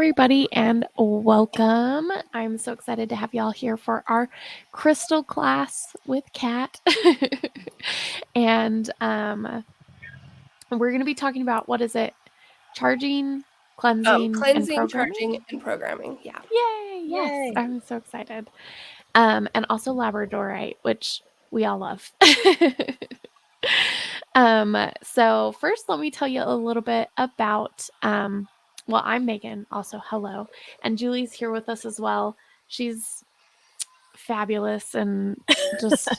everybody, and welcome. I'm so excited to have y'all here for our crystal class with Kat. And we're going to be talking about, what is it? Charging, cleansing, and Cleansing, programming? charging, and programming. Yeah. Yay! Yes, Yay. I'm so excited. And also Labradorite, which we all love. So first, let me tell you a little bit about, well, I'm Megan, also hello, and Julie's here with us as well. She's fabulous and just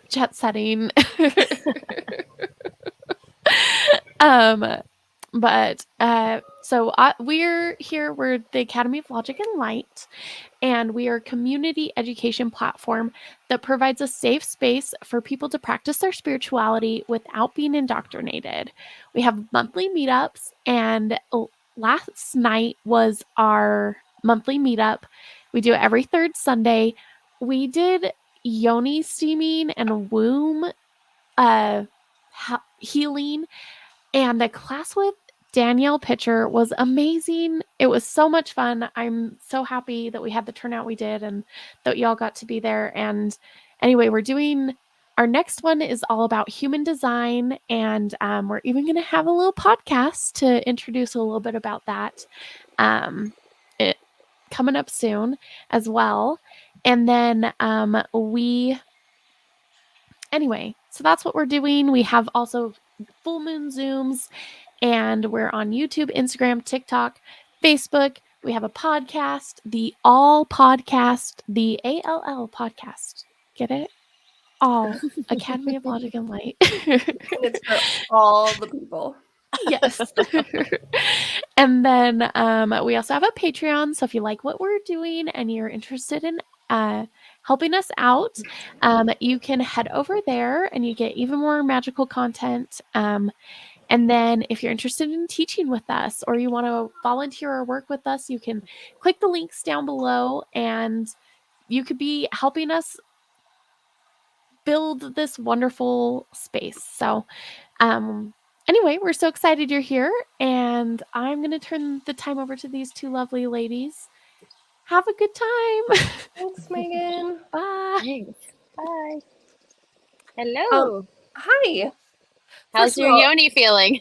jet setting. But so we're here. We're the Academy of Logic and Light, and we are a community education platform that provides a safe space for people to practice their spirituality without being indoctrinated. We have monthly meetups, and last night was our monthly meetup. We do it every third Sunday. We did yoni steaming and womb healing, and the class with Danielle Pitcher was amazing. It was so much fun. I'm so happy that we had the turnout we did and that y'all got to be there. And anyway, we're doing our next one is all about human design, and we're even going to have a little podcast to introduce a little bit about that. It coming up soon as well. And then anyway, so that's what we're doing. We have also full moon Zooms, and we're on YouTube, Instagram, TikTok, Facebook. We have a podcast, the All Podcast, the ALL Podcast. Get it? All Academy of Logic and Light. And it's for all the people. Yes. And then we also have a Patreon. So if you like what we're doing and you're interested in helping us out, you can head over there and you get even more magical content. And then if you're interested in teaching with us, or you want to volunteer or work with us, you can click the links down below and you could be helping us build this wonderful space. So anyway, we're so excited you're here, and I'm going to turn the time over to these two lovely ladies. Have a good time. Thanks, Megan. Bye. Thanks. Bye. Hello. Hi. How's your yoni feeling?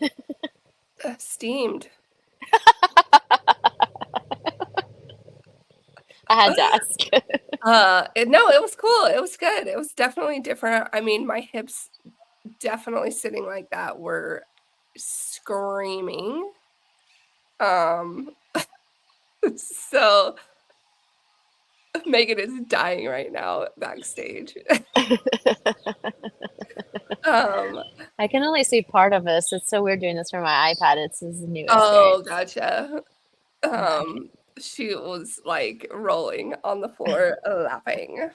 Steamed. I had to ask. No, it was cool. It was good. It was definitely different. I mean, my hips definitely sitting like that were screaming. So Megan is dying right now backstage. I can only see part of this. It's so weird doing this from my iPad. It's a new experience. Oh, gotcha. She was like rolling on the floor laughing.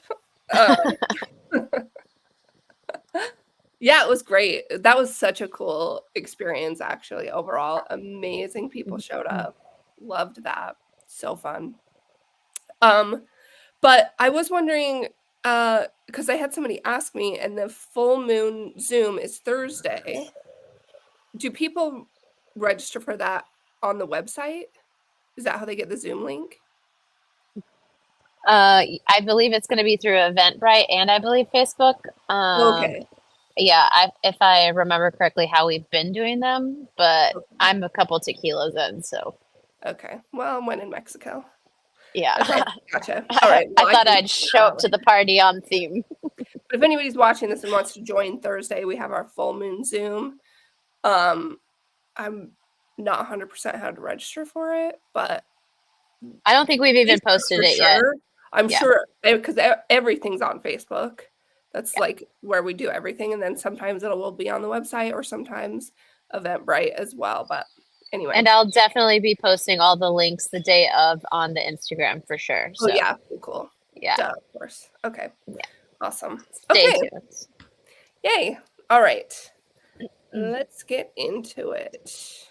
Yeah, it was great. That was such a cool experience, actually. Overall, amazing people showed up. Loved that. So fun. But I was wondering, because I had somebody ask me, and the full moon Zoom is Thursday. Do people register for that on the website? Is that how they get the Zoom link? I believe it's going to be through Eventbrite and I believe Facebook. Okay. Yeah, if I remember correctly, how we've been doing them, but I'm a couple tequilas in, so. Okay. Well, when in Mexico. Yeah. Okay, gotcha. All right. Well, I thought I'd show up to the party on theme. But if anybody's watching this and wants to join Thursday, we have our full moon Zoom. I'm not 100% how to register for it, but I don't think we've even posted it yet. I'm sure, because everything's on Facebook. That's like where we do everything, and then sometimes it will be on the website, or sometimes Eventbrite as well. But anyway, and I'll definitely be posting all the links the day of on the Instagram for sure. So. Oh yeah, cool. Yeah, duh, of course. Okay, awesome. Stay tuned. Yay! All right, let's get into it.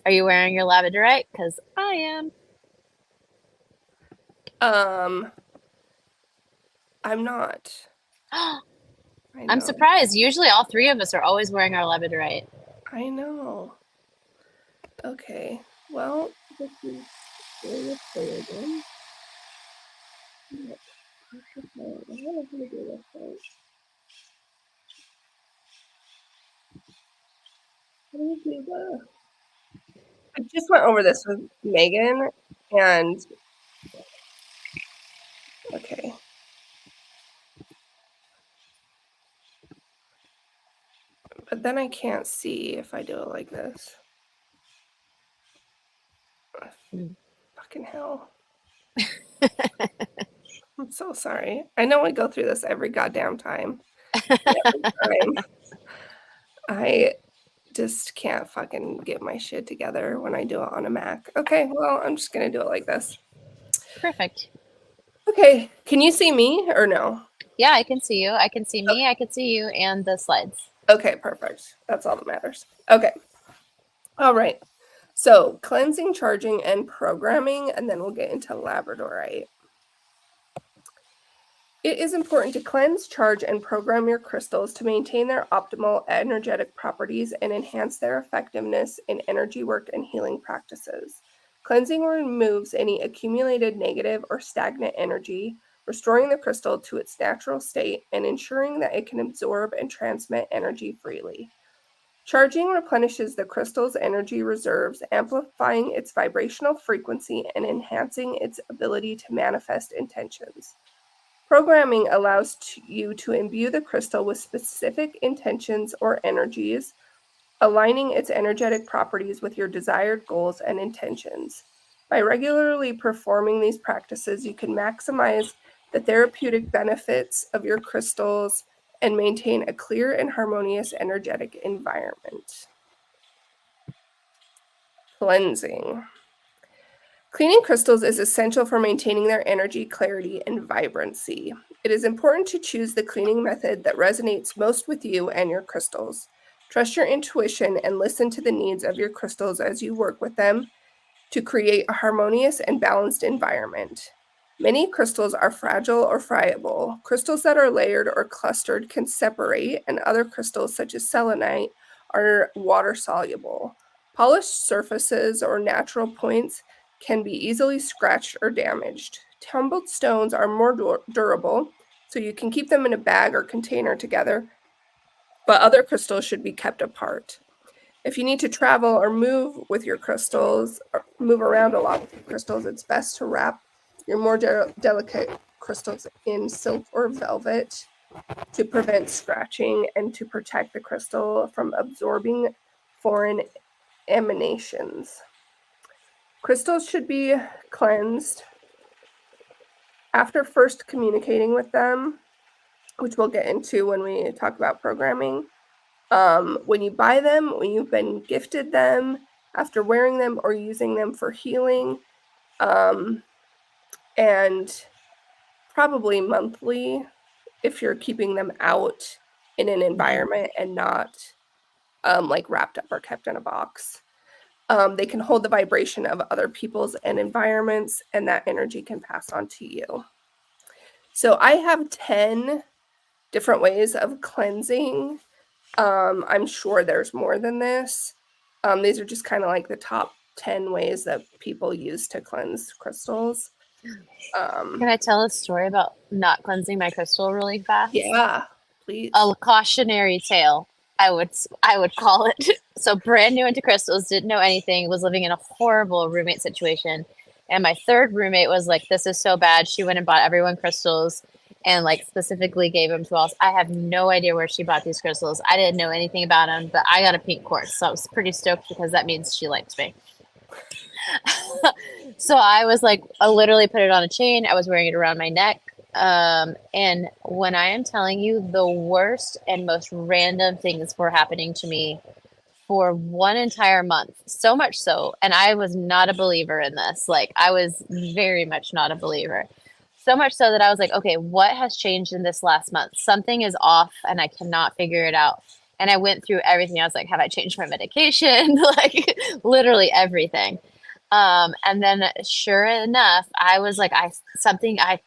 Are you wearing your Labradorite? Because I am. I'm not. I'm surprised. Usually all three of us are always wearing our Labradorite. I know. Okay. Well, this is Let's play again. I don't know how to do this thing. How do you do the... I just went over this with Megan, and okay. But then I can't see if I do it like this. Fucking hell. I'm so sorry. I know we go through this every goddamn time. Every time. I just can't fucking get my shit together when I do it on a Mac. Okay, well, I'm just gonna do it like this. Perfect. Okay, can you see me or no? Yeah, I can see you. I can see me. I can see you and the slides. Okay, perfect. That's all that matters. Okay. All right. So cleansing, charging, and programming, and then we'll get into Labradorite. It is important to cleanse, charge, and program your crystals to maintain their optimal energetic properties and enhance their effectiveness in energy work and healing practices. Cleansing removes any accumulated negative or stagnant energy, restoring the crystal to its natural state and ensuring that it can absorb and transmit energy freely. Charging replenishes the crystal's energy reserves, amplifying its vibrational frequency and enhancing its ability to manifest intentions. Programming allows you to imbue the crystal with specific intentions or energies, aligning its energetic properties with your desired goals and intentions. By regularly performing these practices, you can maximize the therapeutic benefits of your crystals and maintain a clear and harmonious energetic environment. Cleansing. Cleaning crystals is essential for maintaining their energy, clarity, and vibrancy. It is important to choose the cleaning method that resonates most with you and your crystals. Trust your intuition and listen to the needs of your crystals as you work with them to create a harmonious and balanced environment. Many crystals are fragile or friable. Crystals that are layered or clustered can separate, and other crystals, such as selenite, are water soluble. Polished surfaces or natural points can be easily scratched or damaged. Tumbled stones are more durable, so you can keep them in a bag or container together, but other crystals should be kept apart. If you need to travel or move with your crystals, or move around a lot with your crystals, it's best to wrap your more delicate crystals in silk or velvet to prevent scratching and to protect the crystal from absorbing foreign emanations. Crystals should be cleansed after first communicating with them, which we'll get into when we talk about programming. When you buy them, when you've been gifted them, after wearing them or using them for healing, and probably monthly if you're keeping them out in an environment and not like wrapped up or kept in a box. They can hold the vibration of other people's and environments, and that energy can pass on to you. So I have 10 different ways of cleansing. I'm sure there's more than this. These are just kind of like the top 10 ways that people use to cleanse crystals. Can I tell a story about not cleansing my crystal really fast? Yeah, please. A cautionary tale, I would call it. So brand new into crystals, didn't know anything, was living in a horrible roommate situation. And my third roommate was like, this is so bad. She went and bought everyone crystals and like specifically gave them to us. I have no idea where she bought these crystals. I didn't know anything about them, but I got a pink quartz. So I was pretty stoked because that means she liked me. So I was like, I literally put it on a chain. I was wearing it around my neck. And when I am telling you, the worst and most random things were happening to me for one entire month. So much so, and I was not a believer in this. Like, I was very much not a believer. So much so that I was like, okay, what has changed in this last month? Something is off and I cannot figure it out. And I went through everything. I was like, have I changed my medication? Like literally everything. And then sure enough, I was like, I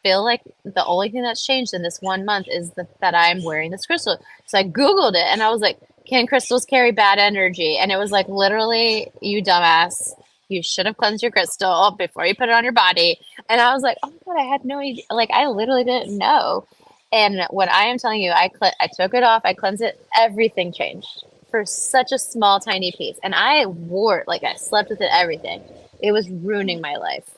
feel like the only thing that's changed in this 1 month is that I'm wearing this crystal. So I Googled it and I was like, can crystals carry bad energy? And it was like, literally, you dumbass, you should have cleansed your crystal before you put it on your body. And I was like, oh my God, I had no idea. Like, I literally didn't know. And when I am telling you, I took it off, I cleansed it, everything changed for such a small, tiny piece. And I wore it, like I slept with it, everything. It was ruining my life.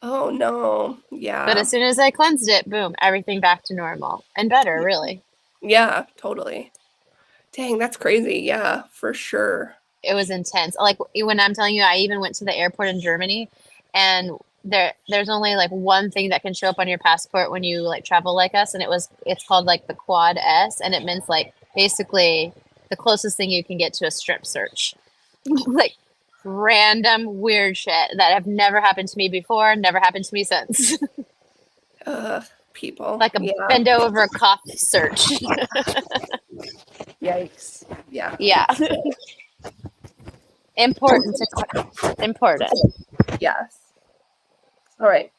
Oh no. But Yeah. as soon as I cleansed it, boom, everything back to normal and better, really. Yeah, totally. Dang, that's crazy. Yeah, for sure. It was intense. Like when I'm telling you, I even went to the airport in Germany, and there's only like one thing that can show up on your passport when you like travel like us, and it's called like the Quad S, and it means like basically the closest thing you can get to a strip search. Like random weird shit that have never happened to me before, never happened to me since. People. Like a Yeah. bend over cough search. Yikes. Yeah. Yeah. Important. Yes. All right.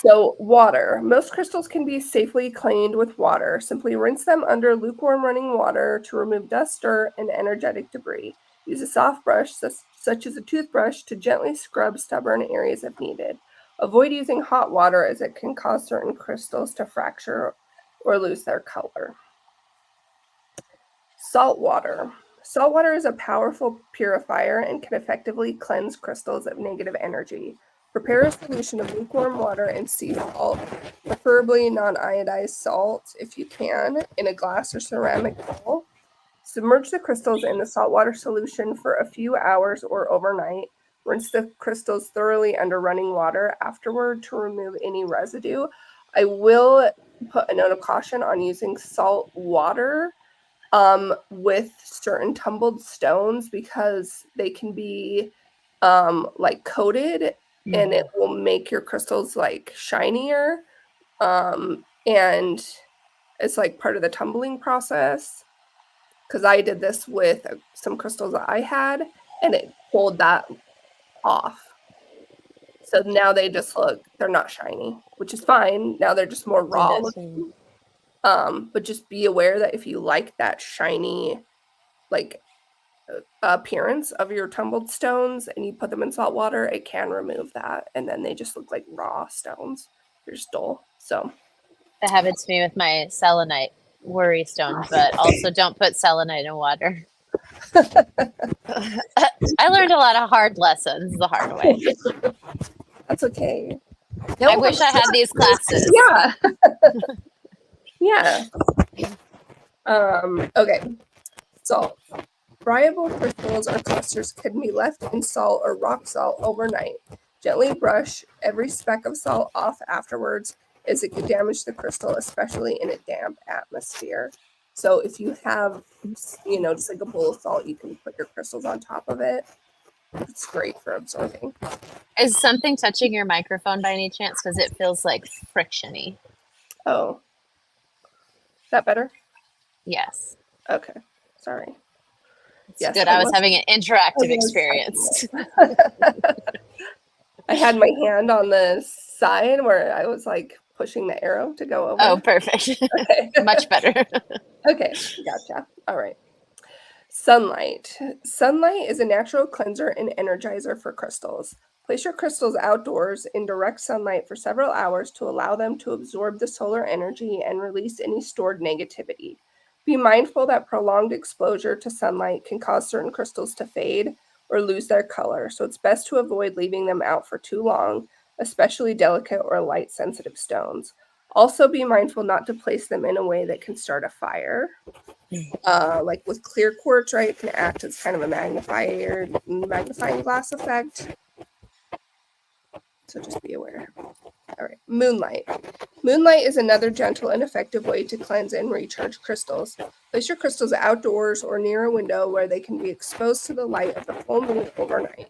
So water. Most crystals can be safely cleaned with water. Simply rinse them under lukewarm running water to remove dust, dirt, and energetic debris. Use a soft brush, such as a toothbrush, to gently scrub stubborn areas if needed. Avoid using hot water as it can cause certain crystals to fracture or lose their color. Salt water. Salt water is a powerful purifier and can effectively cleanse crystals of negative energy. Prepare a solution of lukewarm water and sea salt, preferably non-iodized salt if you can, in a glass or ceramic bowl. Submerge the crystals in the saltwater solution for a few hours or overnight. Rinse the crystals thoroughly under running water afterward to remove any residue. I will put a note of caution on using salt water with certain tumbled stones because they can be like coated and it will make your crystals like shinier. And it's like part of the tumbling process. Because I did this with some crystals that I had, and it pulled that off. So now they just they're not shiny, which is fine. Now they're just more raw looking. But just be aware that if you like that shiny, like, appearance of your tumbled stones and you put them in salt water, it can remove that. And then they just look like raw stones. They're just dull. So That happened to me with my selenite worry stone, but also don't put selenite in water. I learned a lot of hard lessons the hard way. that's okay. I wish I had these classes. Yeah. Yeah. Okay. Salt. Friable crystals or clusters can be left in salt or rock salt overnight. Gently brush every speck of salt off afterwards, as it could damage the crystal, especially in a damp atmosphere. So if you have, just like a bowl of salt, you can put your crystals on top of it. It's great for absorbing. Is something touching your microphone by any chance? Because it feels like frictiony. Oh. Is that better? Yes. Okay. Sorry. It's good. I was having an interactive experience. I had my hand on the side where I was like pushing the arrow to go over. Oh, perfect. Okay. Much better. Okay, gotcha. All right. Sunlight. Sunlight is a natural cleanser and energizer for crystals. Place your crystals outdoors in direct sunlight for several hours to allow them to absorb the solar energy and release any stored negativity. Be mindful that prolonged exposure to sunlight can cause certain crystals to fade or lose their color, so it's best to avoid leaving them out for too long, especially delicate or light-sensitive stones. Also, be mindful not to place them in a way that can start a fire. Like with clear quartz, right, it can act as kind of a magnifying glass effect. So just be aware. All right, moonlight. Moonlight is another gentle and effective way to cleanse and recharge crystals. Place your crystals outdoors or near a window where they can be exposed to the light of the full moon overnight.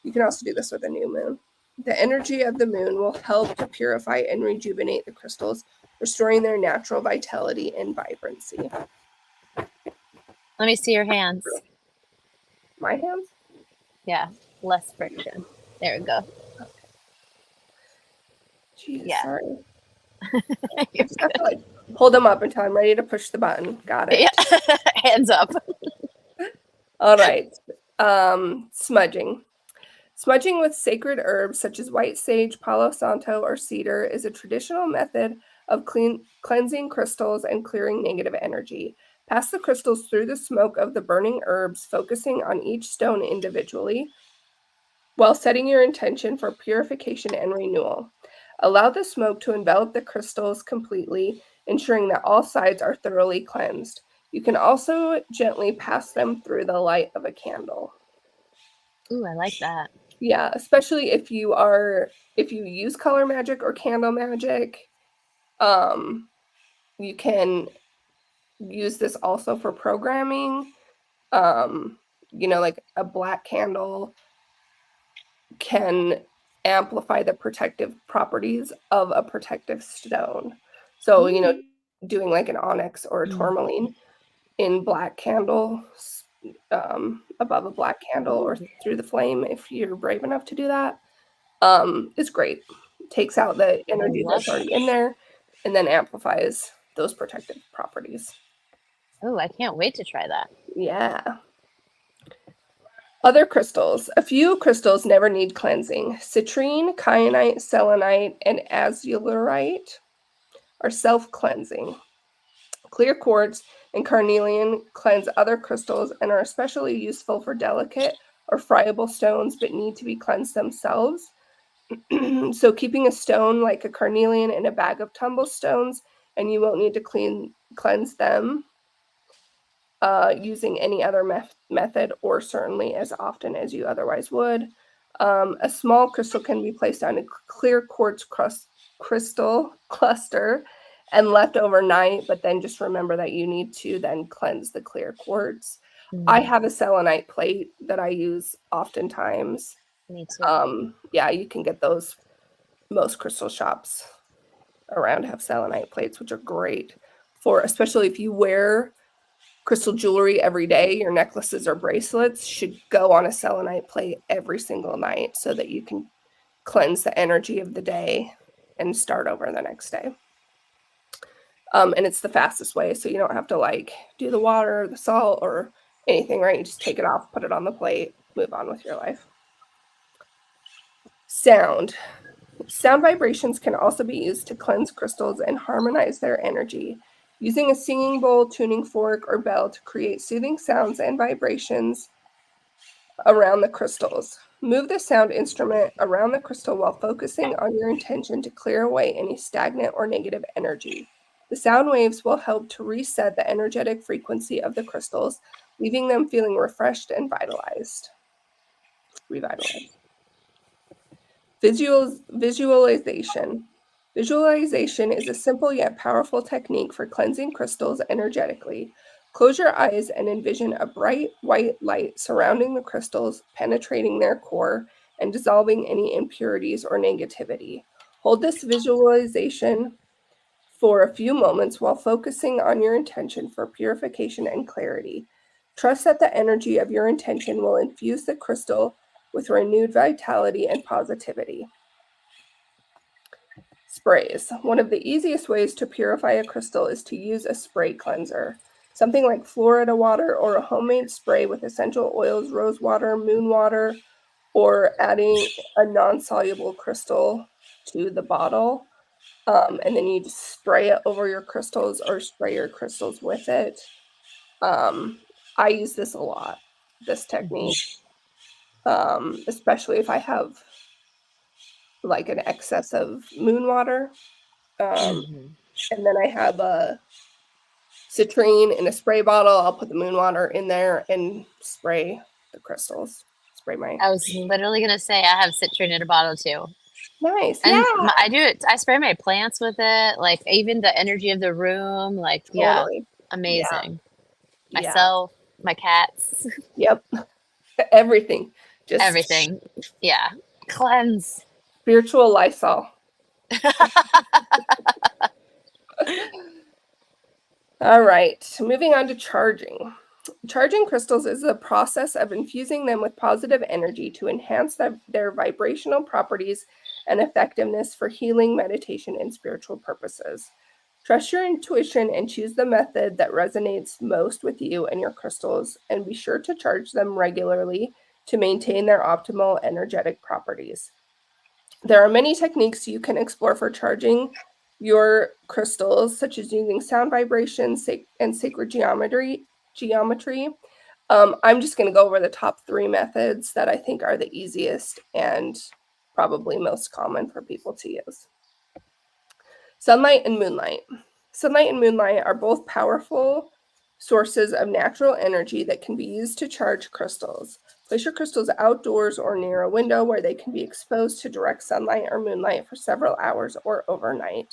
You can also do this with a new moon. The energy of the moon will help to purify and rejuvenate the crystals, restoring their natural vitality and vibrancy. Let me see your hands. My hands? Yeah, less friction. There we go. Jeez, Yeah. sorry. I just have to like hold them up until I'm ready to push the button. Got it. Yeah. Hands up. All right. Smudging. Smudging with sacred herbs such as white sage, palo santo, or cedar is a traditional method of cleansing crystals and clearing negative energy. Pass the crystals through the smoke of the burning herbs, focusing on each stone individually, while setting your intention for purification and renewal. Allow the smoke to envelop the crystals completely, ensuring that all sides are thoroughly cleansed. You can also gently pass them through the light of a candle. Ooh, I like that. Yeah, especially if you use color magic or candle magic, you can use this also for programming. Like a black candle can amplify the protective properties of a protective stone. So, doing like an onyx or a tourmaline in black candle, above a black candle or through the flame, if you're brave enough to do that, is great. Takes out the energy that's already in there and then amplifies those protective properties. Oh, I can't wait to try that. Yeah. Other crystals. A few crystals never need cleansing. Citrine, kyanite, selenite, and azurite are self-cleansing. Clear quartz and carnelian cleanse other crystals and are especially useful for delicate or friable stones, but need to be cleansed themselves. So keeping a stone like a carnelian in a bag of tumble stones, and you won't need to cleanse them using any other method, or certainly as often as you otherwise would. A small crystal can be placed on a clear quartz crystal cluster and left overnight, but then just remember that you need to then cleanse the clear quartz. I have a selenite plate that I use oftentimes. Me too. Yeah, you can get those. Most crystal shops around have selenite plates, which are great for, especially if you wear crystal jewelry every day, your necklaces or bracelets should go on a selenite plate every single night so that you can cleanse the energy of the day and start over the next day. And it's the fastest way, so you don't have to like do the water, the salt, or anything, right? You just take it off, put it on the plate, move on with your life. Sound. Sound vibrations can also be used to cleanse crystals and harmonize their energy. Using a singing bowl, tuning fork, or bell to create soothing sounds and vibrations around the crystals. Move the sound instrument around the crystal while focusing on your intention to clear away any stagnant or negative energy. The sound waves will help to reset the energetic frequency of the crystals, leaving them feeling refreshed and revitalized. Visualization. Visualization is a simple yet powerful technique for cleansing crystals energetically. Close your eyes and envision a bright white light surrounding the crystals, penetrating their core and dissolving any impurities or negativity. Hold this visualization for a few moments while focusing on your intention for purification and clarity. Trust that the energy of your intention will infuse the crystal with renewed vitality and positivity. Sprays. One of the easiest ways to purify a crystal is to use a spray cleanser. Something like Florida water or a homemade spray with essential oils, rose water, moon water, or adding a non-soluble crystal to the bottle. And then you just spray it over your crystals or spray your crystals with it. I use this a lot, this technique, especially if I have like an excess of moon water. And then I have a citrine in a spray bottle. I'll put the moon water in there and spray the crystals. I was literally gonna say I have citrine in a bottle too. Nice. And Yeah. I do it. I spray my plants with it. Like even the energy of the room. Like Totally. amazing. Yeah. Myself, my cats. Yep. Everything. Just everything. Yeah. Cleanse. Spiritual Lysol. All right. Moving on to charging. Charging crystals is the process of infusing them with positive energy to enhance their vibrational properties and effectiveness for healing, meditation, and spiritual purposes. Trust your intuition and choose the method that resonates most with you and your crystals, and be sure to charge them regularly to maintain their optimal energetic properties. There are many techniques you can explore for charging your crystals, such as using sound vibrations and sacred geometry. I'm just going to go over the top 3 methods that I think are the easiest and probably most common for people to use. Sunlight and moonlight. Sunlight and moonlight are both powerful sources of natural energy that can be used to charge crystals. Place your crystals outdoors or near a window where they can be exposed to direct sunlight or moonlight for several hours or overnight.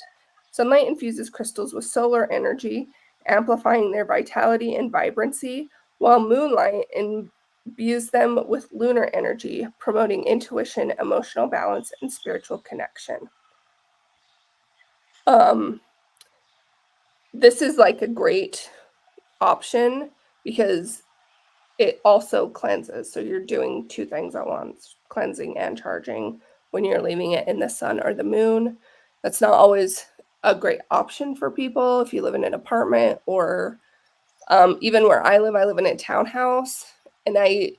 Sunlight infuses crystals with solar energy, amplifying their vitality and vibrancy, while moonlight imbues them with lunar energy, promoting intuition, emotional balance, and spiritual connection. This is like a great option because it also cleanses. So you're doing 2 things at once, cleansing and charging when you're leaving it in the sun or the moon. That's not always a great option for people if you live in an apartment or even where I live in a townhouse, and I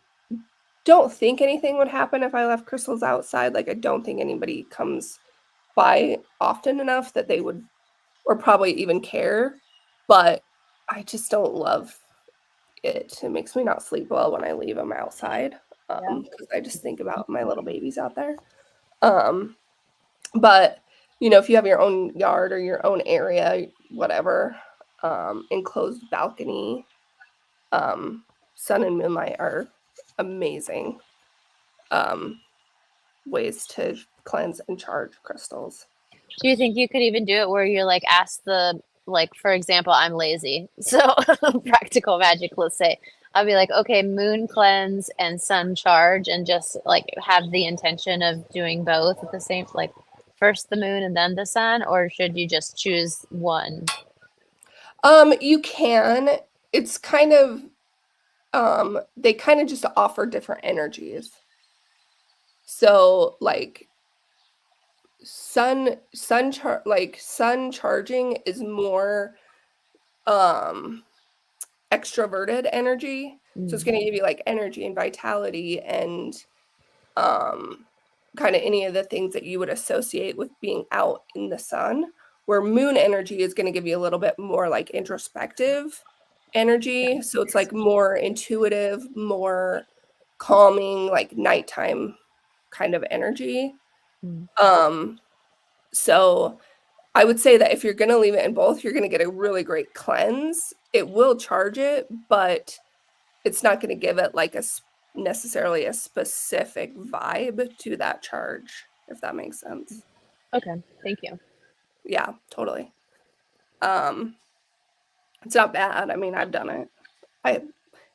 don't think anything would happen if I left crystals outside. Like, I don't think anybody comes by often enough that they would or probably even care, but I just don't love it. It makes me not sleep well when I leave them outside, because I just think about my little babies out there. But, if you have your own yard or your own area, whatever, enclosed balcony, sun and moonlight are amazing ways to cleanse and charge crystals. Do you think you could even do it where you're like, ask the, like, for example, I'm lazy. So practical magic, let's say. I'll be like, okay, moon cleanse and sun charge, and just like have the intention of doing both at the same, like first the moon and then the sun, or should you just choose one? You can. It's kind of they kind of just offer different energies. So like sun charging is more extroverted energy. So it's going to give you like energy and vitality and kind of any of the things that you would associate with being out in the sun, where moon energy is going to give you a little bit more like introspective energy. So it's like more intuitive, more calming, like nighttime kind of energy. So I would say that if you're going to leave it in both, you're going to get a really great cleanse. It will charge it, but it's not going to give it like necessarily a specific vibe to that charge, if that makes sense. Okay, thank you. Yeah, totally. It's not bad. I mean, I've done it.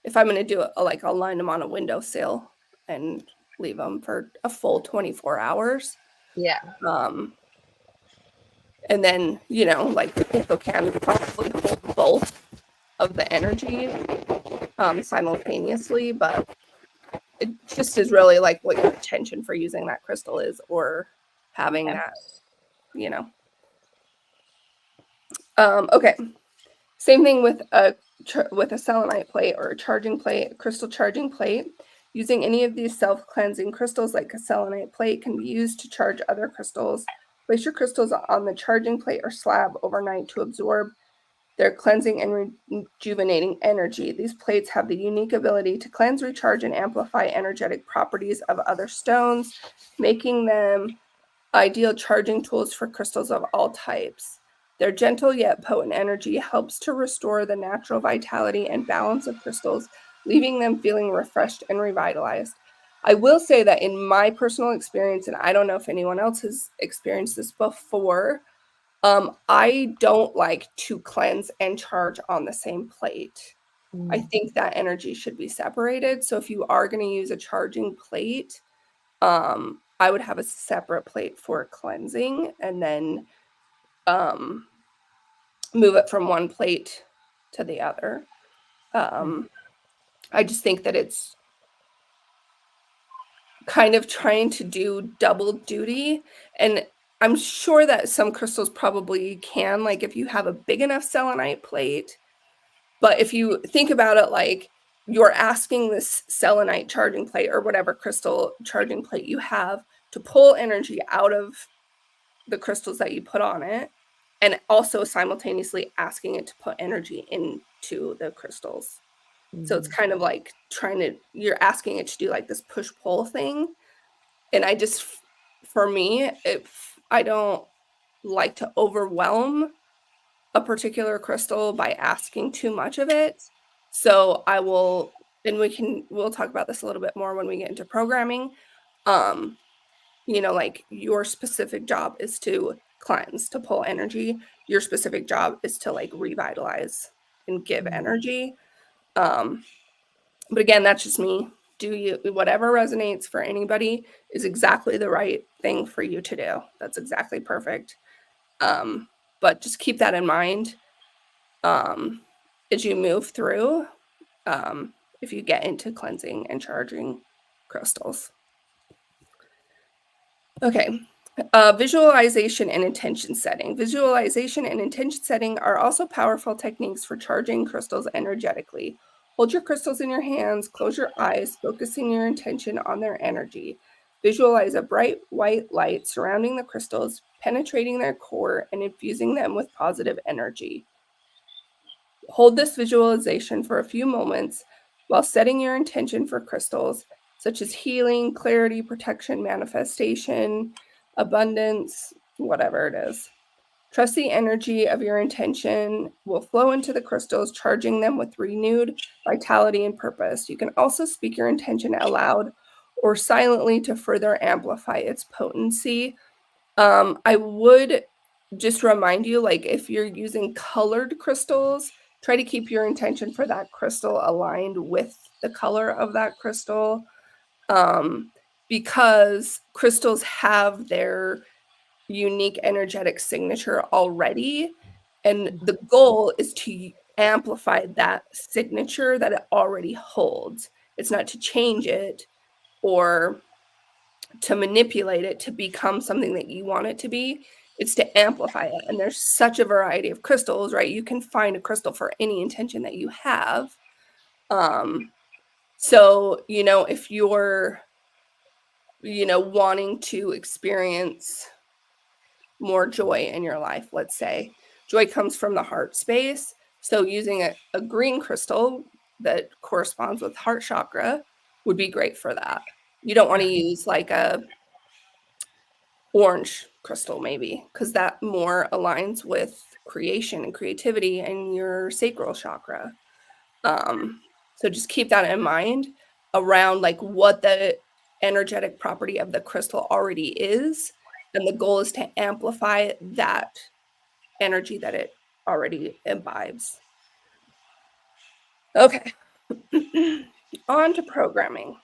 If I'm going to do it, like I'll line them on a windowsill and leave them for a full 24 hours. Yeah. And then, like the crystal can probably hold both of the energy simultaneously, but it just is really like what your intention for using that crystal is, or having that, okay. Same thing with a selenite plate or a charging plate, a crystal charging plate. Using any of these self-cleansing crystals like a selenite plate can be used to charge other crystals. Place your crystals on the charging plate or slab overnight to absorb their cleansing and rejuvenating energy. These plates have the unique ability to cleanse, recharge, and amplify energetic properties of other stones, making them ideal charging tools for crystals of all types. Their gentle yet potent energy helps to restore the natural vitality and balance of crystals, leaving them feeling refreshed and revitalized. I will say that in my personal experience, and I don't know if anyone else has experienced this before, I don't like to cleanse and charge on the same plate. I think that energy should be separated. So if you are going to use a charging plate, I would have a separate plate for cleansing, and then move it from one plate to the other. I just think that it's kind of trying to do double duty, and I'm sure that some crystals probably can, like if you have a big enough selenite plate. But if you think about it, like you're asking this selenite charging plate or whatever crystal charging plate you have to pull energy out of the crystals that you put on it, and also simultaneously asking it to put energy into the crystals. So it's kind of like you're asking it to do like this push-pull thing. And for me, I don't like to overwhelm a particular crystal by asking too much of it. So I will, and we'll talk about this a little bit more when we get into programming. Like your specific job is to cleanse, to pull energy. Your specific job is to like revitalize and give energy. But again, that's just me. Whatever resonates for anybody is exactly the right thing for you to do. That's exactly perfect. But just keep that in mind as you move through, if you get into cleansing and charging crystals. Okay. Visualization and intention setting. Visualization and intention setting are also powerful techniques for charging crystals energetically. Hold your crystals in your hands, close your eyes, focusing your intention on their energy. Visualize a bright white light surrounding the crystals, penetrating their core and infusing them with positive energy. Hold this visualization for a few moments while setting your intention for crystals, such as healing, clarity, protection, manifestation, abundance, whatever it is. Trust the energy of your intention will flow into the crystals, charging them with renewed vitality and purpose. You can also speak your intention aloud or silently to further amplify its potency. I would just remind you, like if you're using colored crystals, try to keep your intention for that crystal aligned with the color of that crystal, because crystals have their unique energetic signature already, and the goal is to amplify that signature that it already holds. It's not to change it or to manipulate it to become something that you want it to be. It's to amplify it. And there's such a variety of crystals, right? You can find a crystal for any intention that you have. So, if you're, wanting to experience more joy in your life, let's say, joy comes from the heart space. So using a green crystal that corresponds with heart chakra would be great for that. You don't want to use like a orange crystal maybe, because that more aligns with creation and creativity and your sacral chakra. So just keep that in mind around like what the energetic property of the crystal already is, and the goal is to amplify that energy that it already imbibes. Okay. On to programming.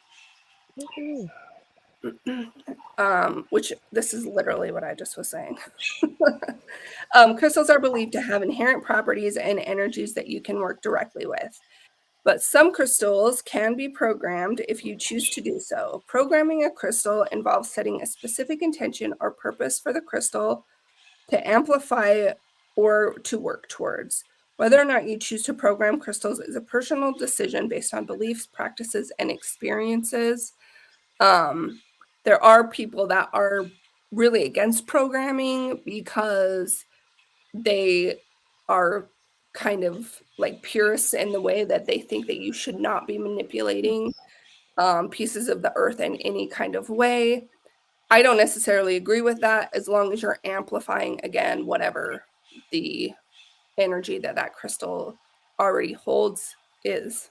Which this is literally what I just was saying. Crystals are believed to have inherent properties and energies that you can work directly with. But some crystals can be programmed if you choose to do so. Programming a crystal involves setting a specific intention or purpose for the crystal to amplify or to work towards. Whether or not you choose to program crystals is a personal decision based on beliefs, practices, and experiences. There are people that are really against programming because they are kind of like purists in the way that they think that you should not be manipulating pieces of the earth in any kind of way. I don't necessarily agree with that, as long as you're amplifying, again, whatever the energy that crystal already holds is.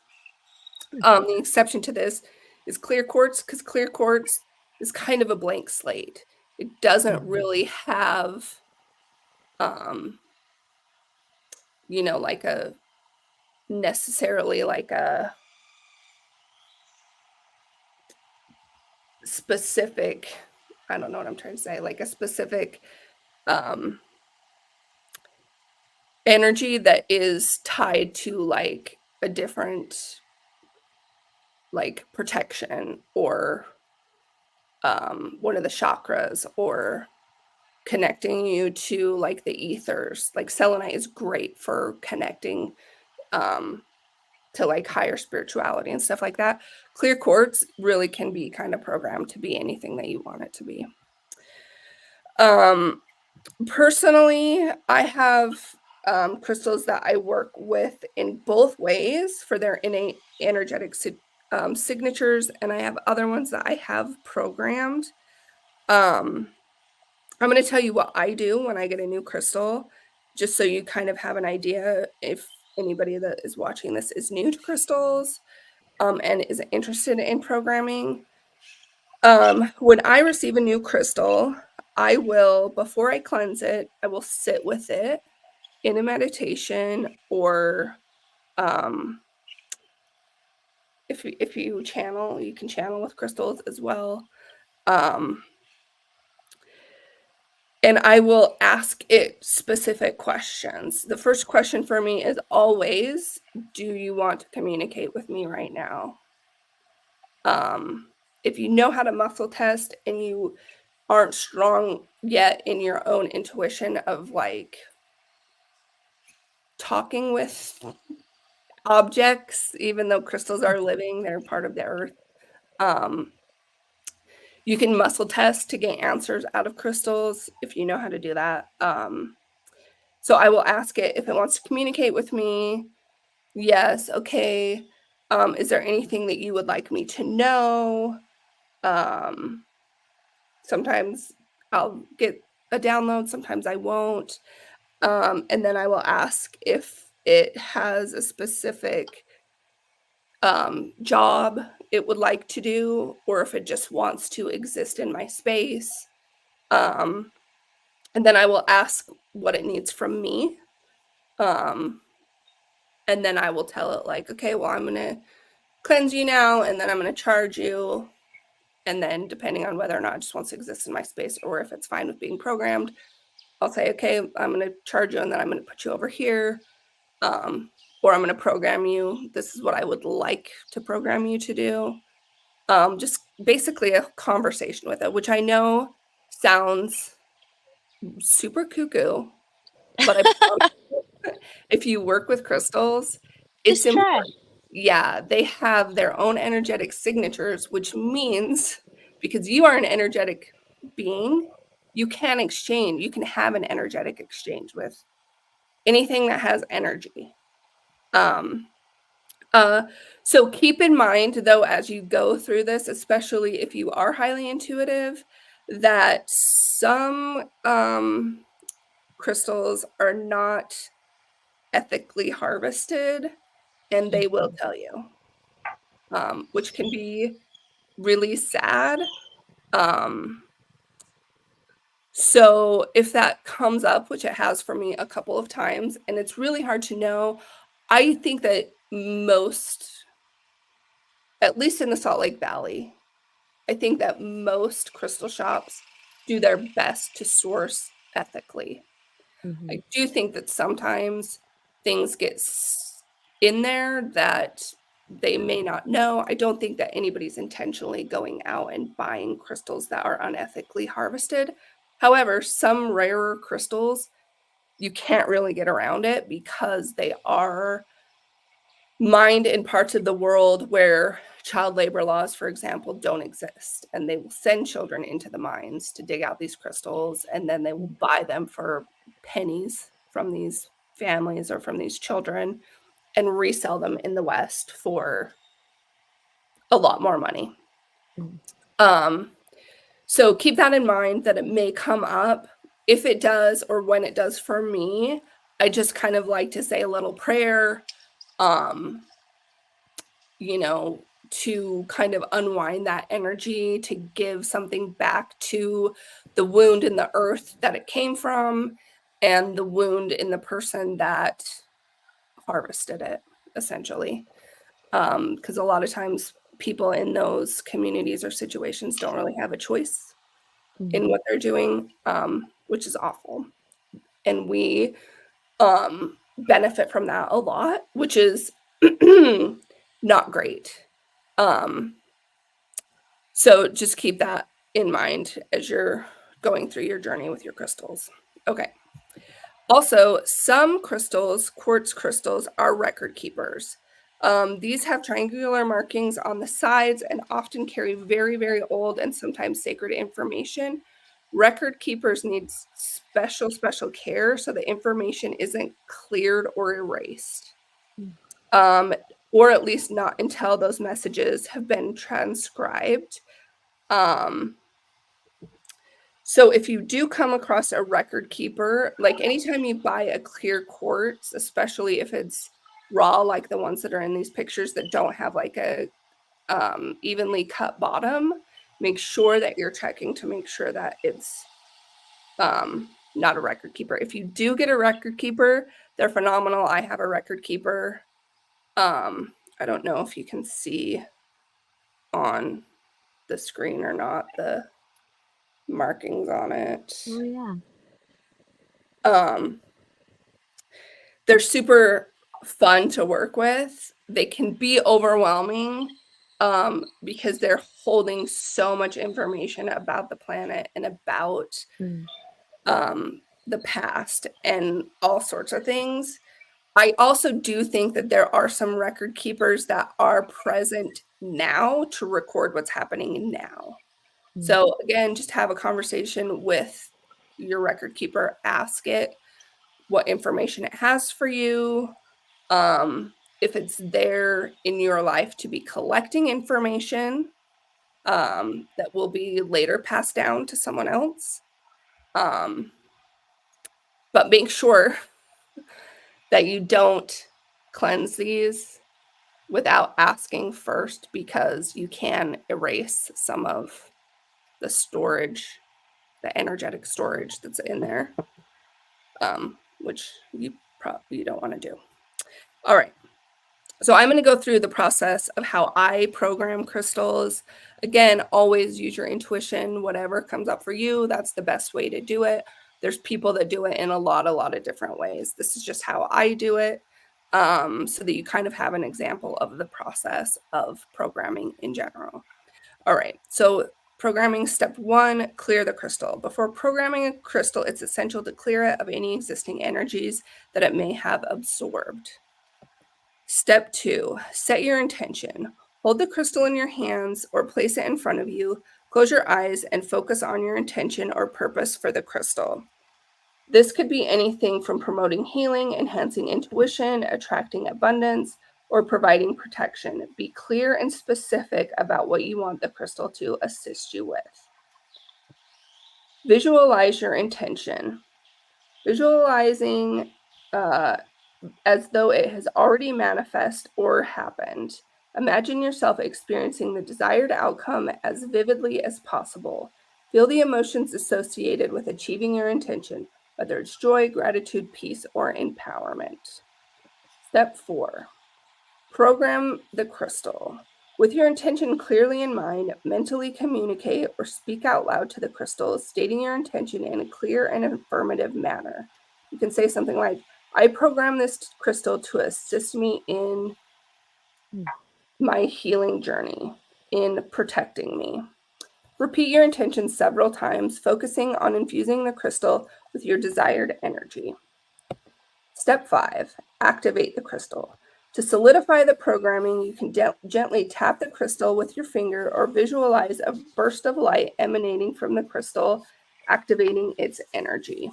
The exception to this is clear quartz, because clear quartz is kind of a blank slate. It doesn't really have, like a necessarily like a specific, I don't know what I'm trying to say, like a specific energy that is tied to like a different like protection or one of the chakras or connecting you to like the ethers. Like selenite is great for connecting to like higher spirituality and stuff like that. Clear quartz really can be kind of programmed to be anything that you want it to be. Personally, I have crystals that I work with in both ways for their innate energetic signatures, and I have other ones that I have programmed. I'm going to tell you what I do when I get a new crystal, just so you kind of have an idea if anybody that is watching this is new to crystals and is interested in programming. When I receive a new crystal, I will, before I cleanse it, I will sit with it in a meditation, or if you channel, you can channel with crystals as well. And I will ask it specific questions. The first question for me is always, do you want to communicate with me right now? If you know how to muscle test and you aren't strong yet in your own intuition of like talking with objects, even though crystals are living, they're part of the earth. You can muscle test to get answers out of crystals if you know how to do that. So I will ask it if it wants to communicate with me. Yes, okay. Is there anything that you would like me to know? Sometimes I'll get a download, sometimes I won't. And then I will ask if it has a specific job it would like to do, or if it just wants to exist in my space. And then I will ask what it needs from me. And then I will tell it like, okay, well, I'm going to cleanse you now, and then I'm going to charge you. And then depending on whether or not it just wants to exist in my space or if it's fine with being programmed, I'll say, okay, I'm going to charge you, and then I'm going to put you over here. Or I'm going to program you. This is what I would like to program you to do. Just basically a conversation with it, which I know sounds super cuckoo, but I promise you, if you work with crystals, it's Just try. important. Yeah, they have their own energetic signatures, which means because you are an energetic being, you can exchange, you can have an energetic exchange with anything that has energy. So keep in mind, though, as you go through this, especially if you are highly intuitive, that some crystals are not ethically harvested, and they will tell you, which can be really sad. So if that comes up, which it has for me a couple of times, and it's really hard to know, I think that most, at least in the Salt Lake Valley, I think that most crystal shops do their best to source ethically. Mm-hmm. I do think that sometimes things get in there that they may not know. I don't think that anybody's intentionally going out and buying crystals that are unethically harvested. However, some rarer crystals, you can't really get around it because they are mined in parts of the world where child labor laws, for example, don't exist. And they will send children into the mines to dig out these crystals, and then they will buy them for pennies from these families or from these children and resell them in the West for a lot more money. So keep that in mind, that it may come up. If it does, or when it does for me, I just kind of like to say a little prayer, to kind of unwind that energy, to give something back to the wound in the earth that it came from, and the wound in the person that harvested it, essentially. Because a lot of times people in those communities or situations don't really have a choice in what they're doing, which is awful. And we benefit from that a lot, which is not great. So just keep that in mind as you're going through your journey with your crystals. Okay. Also, some crystals, quartz crystals, are record keepers. These have triangular markings on the sides and often carry very, very old and sometimes sacred information. Record keepers need special care so the information isn't cleared or erased. Or at least not until those messages have been transcribed. So if you do come across a record keeper, like anytime you buy a clear quartz, especially if it's raw, like the ones that are in these pictures that don't have like a evenly cut bottom, make sure that you're checking to make sure that it's not a record keeper. If you do get a record keeper, they're phenomenal. I have a record keeper. I don't know if you can see on the screen or not the markings on it. Oh yeah. They're super fun to work with. They can be overwhelming because they're holding so much information about the planet and about the past and all sorts of things. I also do think that there are some record keepers that are present now to record what's happening now. So again, just have a conversation with your record keeper, ask it what information it has for you, if it's there in your life to be collecting information that will be later passed down to someone else. But make sure that you don't cleanse these without asking first, because you can erase some of the storage, the energetic storage that's in there, which you don't want to do. All right. So I'm going to go through the process of how I program crystals. Again, always use your intuition. Whatever comes up for you, that's the best way to do it. There's people that do it in a lot of different ways. This is just how I do it, so that you kind of have an example of the process of programming in general. All right, so programming step 1, clear the crystal. Before programming a crystal, it's essential to clear it of any existing energies that it may have absorbed. Step 2, set your intention. Hold the crystal in your hands or place it in front of you. Close your eyes and focus on your intention or purpose for the crystal. This could be anything from promoting healing, enhancing intuition, attracting abundance, or providing protection. Be clear and specific about what you want the crystal to assist you with. Visualize your intention. Visualizing as though it has already manifest or happened. Imagine yourself experiencing the desired outcome as vividly as possible. Feel the emotions associated with achieving your intention, whether it's joy, gratitude, peace, or empowerment. Step 4, program the crystal. With your intention clearly in mind, mentally communicate or speak out loud to the crystal, stating your intention in a clear and affirmative manner. You can say something like, I program this crystal to assist me in my healing journey, in protecting me. Repeat your intention several times, focusing on infusing the crystal with your desired energy. Step 5, activate the crystal. To solidify the programming, you can gently tap the crystal with your finger or visualize a burst of light emanating from the crystal, activating its energy.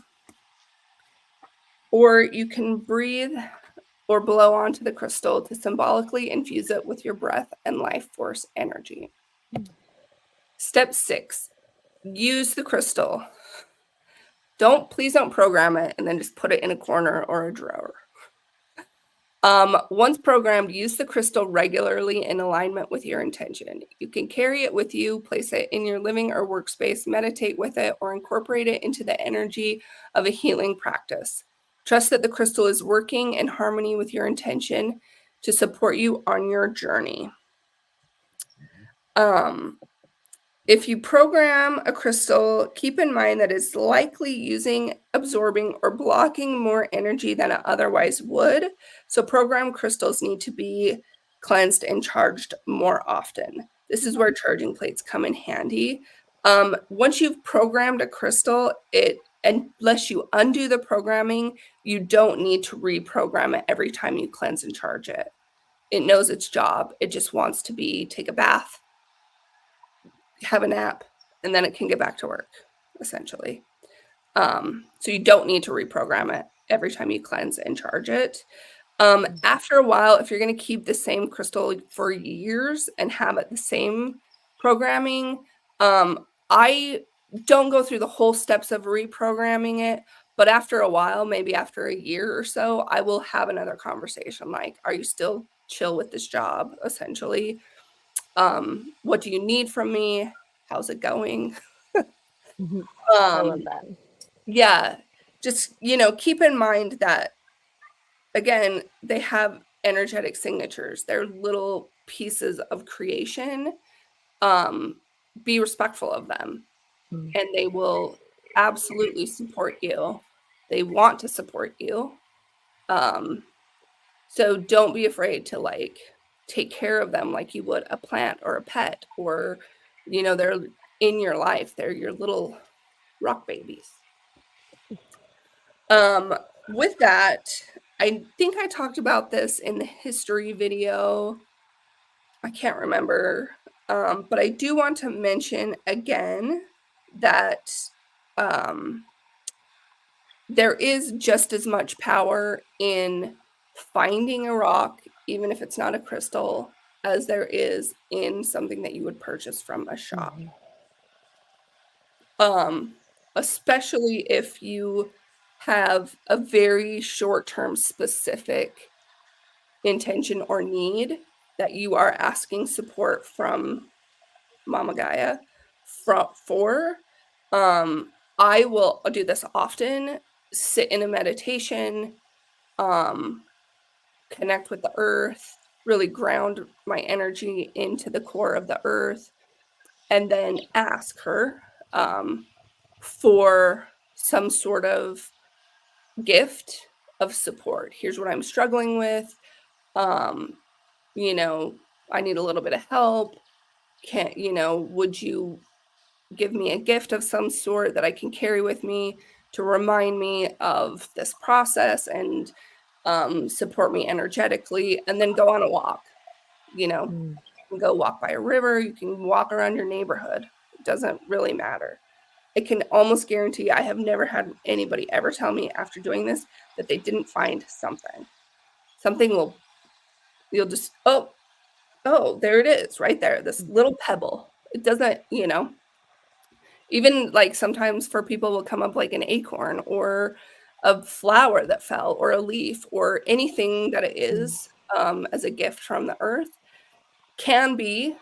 Or you can breathe or blow onto the crystal to symbolically infuse it with your breath and life force energy. Step 6, use the crystal. Please don't program it and then just put it in a corner or a drawer. Once programmed, use the crystal regularly in alignment with your intention. You can carry it with you, place it in your living or workspace, meditate with it, or incorporate it into the energy of a healing practice. Trust that the crystal is working in harmony with your intention to support you on your journey. If you program a crystal, keep in mind that it's likely absorbing, or blocking more energy than it otherwise would. So programmed crystals need to be cleansed and charged more often. This is where charging plates come in handy. Once you've programmed a crystal, unless you undo the programming, you don't need to reprogram it every time you cleanse and charge it. It knows its job. It just wants to take a bath, have a nap, and then it can get back to work, essentially. So you don't need to reprogram it every time you cleanse and charge it. After a while, if you're going to keep the same crystal for years and have it the same programming, I don't go through the whole steps of reprogramming it, but after a while, maybe after a year or so, I will have another conversation like, are you still chill with this job, essentially? What do you need from me? How's it going? I love that. Yeah, just, keep in mind that, again, they have energetic signatures. They're little pieces of creation. Be respectful of them, and they will absolutely support you. They want to support you. So don't be afraid to take care of them like you would a plant or a pet, or, they're in your life. They're your little rock babies. With that, I think I talked about this in the history video. I can't remember, but I do want to mention again that there is just as much power in finding a rock, even if it's not a crystal, as there is in something that you would purchase from a shop. Especially if you have a very short-term specific intention or need that you are asking support from Mama Gaia for. I will do this often, sit in a meditation, connect with the earth, really ground my energy into the core of the earth, and then ask her for some sort of gift of support. Here's what I'm struggling with. I need a little bit of help. Would you give me a gift of some sort that I can carry with me to remind me of this process and support me energetically, and then go on a walk. You can go walk by a river, you can walk around your neighborhood. It doesn't really matter. I can almost guarantee I have never had anybody ever tell me after doing this that they didn't find something. You'll just, oh, there it is right there, this little pebble. It doesn't, even sometimes for people will come up like an acorn or a flower that fell or a leaf or anything that it is as a gift from the earth can be,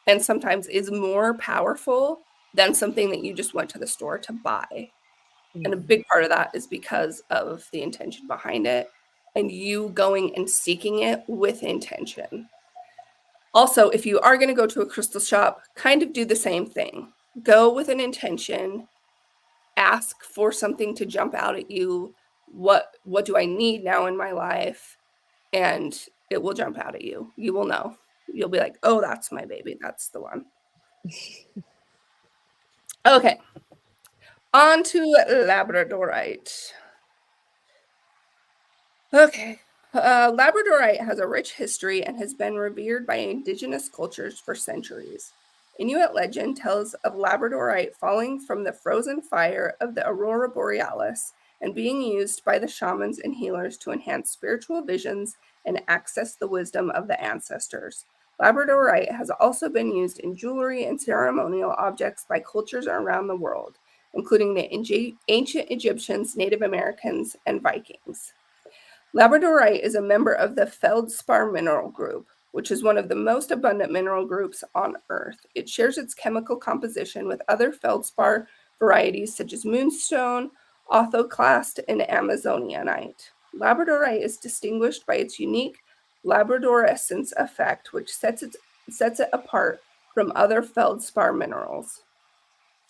and sometimes is more powerful than something that you just went to the store to buy. And a big part of that is because of the intention behind it and you going and seeking it with intention. Also, if you are going to go to a crystal shop, kind of do the same thing. Go with an intention, ask for something to jump out at you. What do I need now in my life? And it will jump out at you. You will know. You'll be like, oh, that's my baby. That's the one. Okay. On to Labradorite. Okay. Labradorite has a rich history and has been revered by indigenous cultures for centuries. Inuit legend tells of Labradorite falling from the frozen fire of the aurora borealis and being used by the shamans and healers to enhance spiritual visions and access the wisdom of the ancestors. Labradorite has also been used in jewelry and ceremonial objects by cultures around the world, including the ancient Egyptians, Native Americans, and Vikings. Labradorite is a member of the feldspar mineral group, which is one of the most abundant mineral groups on Earth. It shares its chemical composition with other feldspar varieties such as moonstone, orthoclast, and amazonite. Labradorite is distinguished by its unique labradorescence effect, which sets it apart from other feldspar minerals.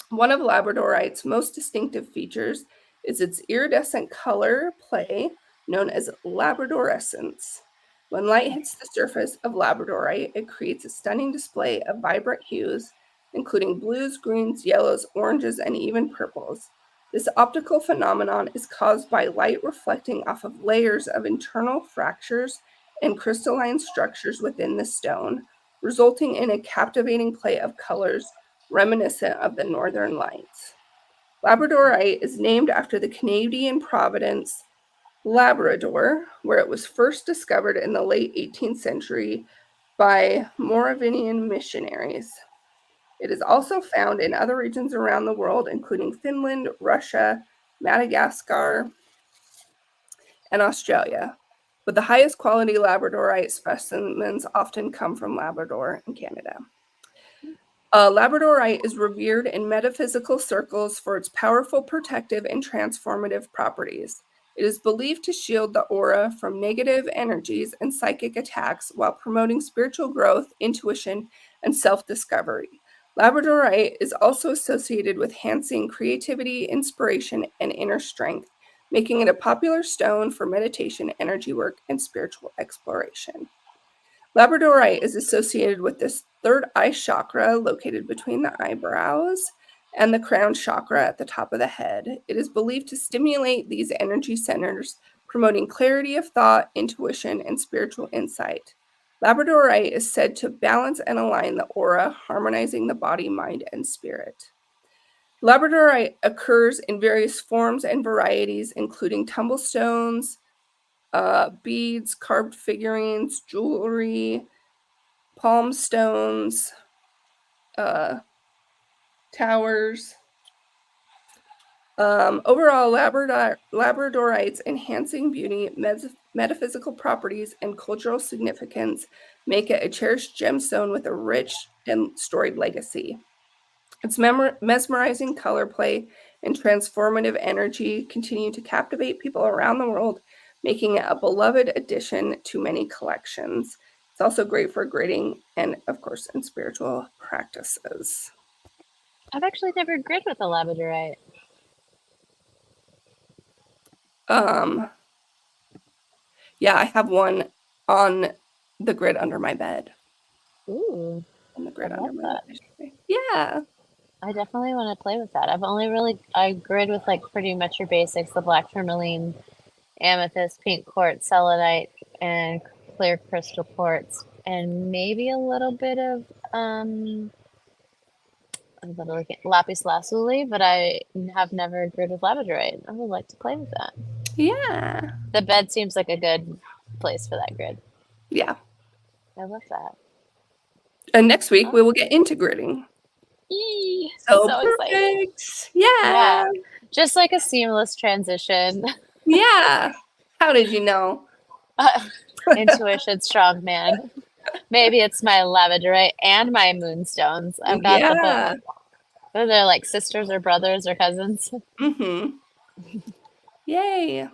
One of Labradorite's most distinctive features is its iridescent color play, known as labradorescence. When light hits the surface of Labradorite, it creates a stunning display of vibrant hues including blues, greens, yellows, oranges, and even purples. This optical phenomenon is caused by light reflecting off of layers of internal fractures and crystalline structures within the stone, resulting in a captivating play of colors reminiscent of the Northern Lights. Labradorite is named after the Canadian province Labrador, where it was first discovered in the late 18th century by Moravian missionaries. It is also found in other regions around the world, including Finland, Russia, Madagascar, and Australia. But the highest quality Labradorite specimens often come from Labrador in Canada. Labradorite is revered in metaphysical circles for its powerful protective and transformative properties. It is believed to shield the aura from negative energies and psychic attacks while promoting spiritual growth, intuition, and self-discovery. Labradorite is also associated with enhancing creativity, inspiration, and inner strength, making it a popular stone for meditation, energy work, and spiritual exploration. Labradorite is associated with this third eye chakra located between the eyebrows and the crown chakra at the top of the head. It is believed to stimulate these energy centers, promoting clarity of thought, intuition, and spiritual insight. Labradorite is said to balance and align the aura, harmonizing the body, mind, and spirit. Labradorite occurs in various forms and varieties, including tumblestones, beads, carved figurines, jewelry, palm stones, towers. Overall, Labradorite's enhancing beauty, metaphysical properties, and cultural significance make it a cherished gemstone with a rich and storied legacy. Its mesmerizing color play and transformative energy continue to captivate people around the world, making it a beloved addition to many collections. It's also great for grading and, of course, in spiritual practices. I've actually never grid with a Labradorite. Yeah, I have one on the grid under my bed. Ooh, On the grid I under love my that. bed. Yeah. I definitely want to play with that. I grid with like pretty much your basics, the black tourmaline, amethyst, pink quartz, selenite, and clear crystal quartz, and maybe a little bit of lapis lazuli, but I have never grid with labradorite. I would like to play with that. Yeah. The bed seems like a good place for that grid. Yeah. I love that. And next week we Oh, will get into gridding. yee, So so exciting. perfect. Yeah. Yeah, just like a seamless transition. Yeah. How did you know? Intuition, strong man. Maybe it's my labradorite and my moonstones. I've got the Yeah. both. They're like sisters or brothers or cousins. Mm-hmm. Yay.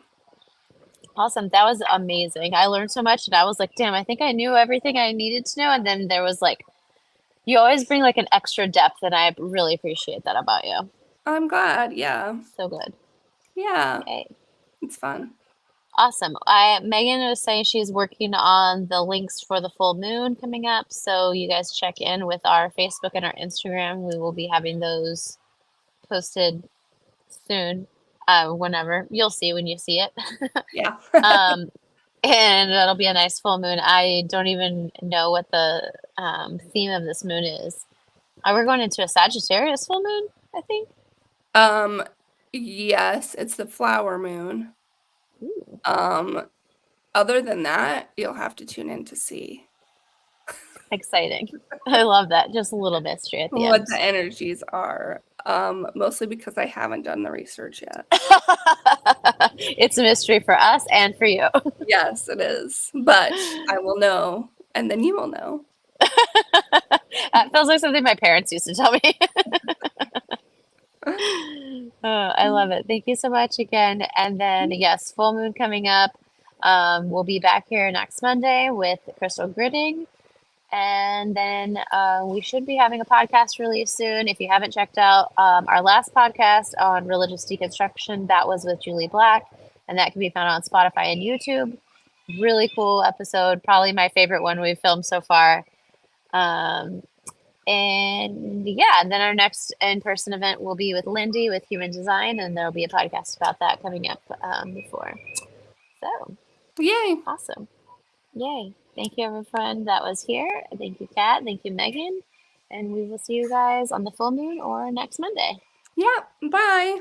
Awesome. That was amazing. I learned so much and I was like, damn, I think I knew everything I needed to know. And then there was like, you always bring like an extra depth, and I really appreciate that about you. I'm glad. Yeah. So good. Yeah. Yay. It's fun. Awesome. Megan was saying she's working on the links for the full moon coming up. So you guys check in with our Facebook and our Instagram. We will be having those posted soon. Whenever you'll see when you see it. Yeah. And that'll be a nice full moon. I don't even know what the theme of this moon is. We're going into a Sagittarius full moon, I think. Yes, it's the flower moon. Ooh. Other than that, you'll have to tune in to see Exciting. I love that. Just a little mystery at the what end. the energies are. Mostly because I haven't done the research yet. It's a mystery for us and for you. Yes, it is. But I will know, and then you will know. That feels like something my parents used to tell me. I love it. Thank you so much again. And then, yes, full moon coming up. We'll be back here next Monday with crystal gridding. And then we should be having a podcast release soon. If you haven't checked out our last podcast on religious deconstruction, that was with Julie Black, and that can be found on Spotify and YouTube. Really cool episode. Probably my favorite one we've filmed so far. And yeah, and then our next in-person event will be with Lindy with Human Design, and there'll be a podcast about that coming up before. So Yay. awesome. Yay. Thank you, everyone that was here. Thank you, Kat. Thank you, Megan. And we will see you guys on the full moon or next Monday. Yeah. Bye.